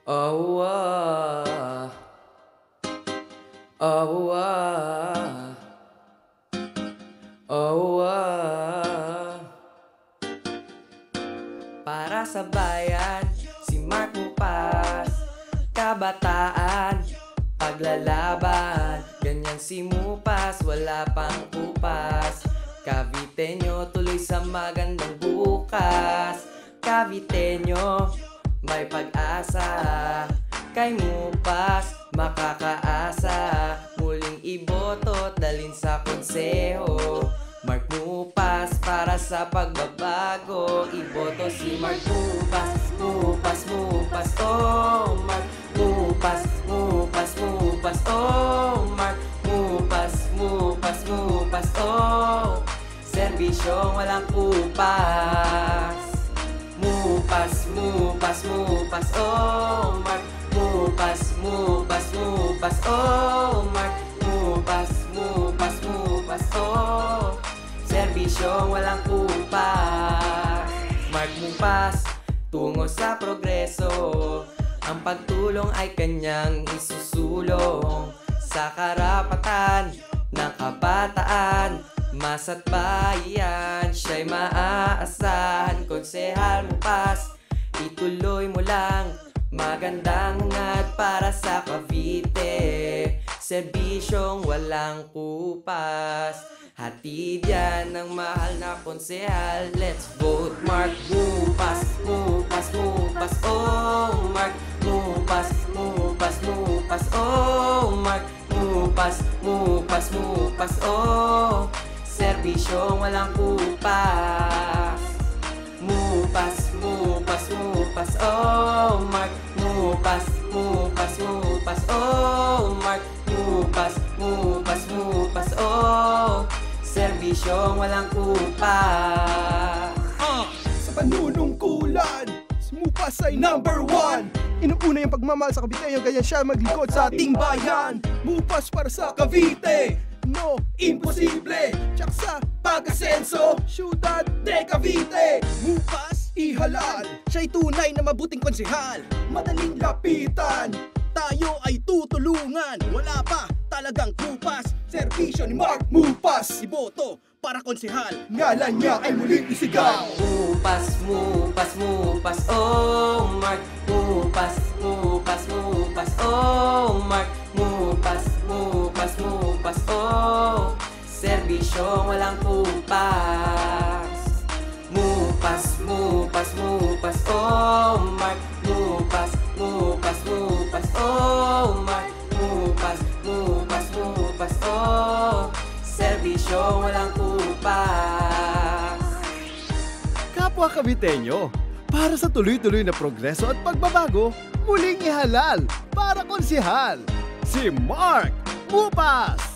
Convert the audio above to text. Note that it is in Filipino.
Oh, ah. Oh, ah. Oh, ah. Para sa bayan, si Mark Mupas. Kabataan, paglalaban. Ganyan si Mupas, wala pang upas. Caviteño, tuloy sa magandang bukas. Caviteño, may pag-asa. Kay Mupas, makakaasa. Muling iboto, dalin sa konseho. Mark Mupas, para sa pagbabago. Iboto si Mark Mupas. Mupas, Mupas, oh Mark Mupas, Mupas, Mupas, oh Mark Mupas, Mupas, Mupas, oh serbisyong walang kupas. Mupas, Mupas, Mupas, oh Mark Mupas, Mupas, Mupas, oh Mark Mupas, Mupas, Mupas, oh serbisyong walang kupas. Mark Mupas, tungo sa progreso. Ang pagtulong ay kanyang isusulong sa karapatan ng kabataan. Masa't bayan, siya'y maaasahan. Konsehal Mupas, ituloy mo lang. Magandang hangad para sa Cavite. Serbisyong walang kupas. Hatid yan ng mahal na konsehal. Let's vote Mark Mupas, Mupas, Mupas, oh Mark Mupas, Mupas, Mupas, oh Mark Mupas, Mupas, Mupas, oh serbisyong walang kupas. Mupas, Mupas, Mupas, oh Mark Mupas, Mupas, Mupas, oh Mark Mupas, Mupas, Mupas, oh serbisyong walang kupas. Sa panunungkulan, si Mupas ay #1. Inuuna yung pagmamahal sa Caviteño, ganyan siya maglingkod sa ating bayan. Mupas para sa Cavite, no imposible. Tsak sa pag-asenso, Ciudad de Cavite. Mupas ihalal, siya'y tunay na mabuting konsehal. Madaling lapitan, tayo ay tutulungan. Wala pa talagang kupas. Serbisyo ni Mark Mupas, iboto para konsehal. Ngalan niya ay muling isigaw. Mupas, Mupas, Mupas, oh Mark Mupas, Mupas, Mupas, oh Mark Mupas, Mupas, Mupas, oh serbisyong walang kupas. Mupas, Mupas, Mupas, oh Mark Mupas, Mupas, Mupas, oh Mark Mupas, Mupas, Mupas, oh serbisyong walang kupas. Kapwa Caviteño, para sa tuloy-tuloy na progreso at pagbabago, muling ihalal para konsehal si Mark Mupas.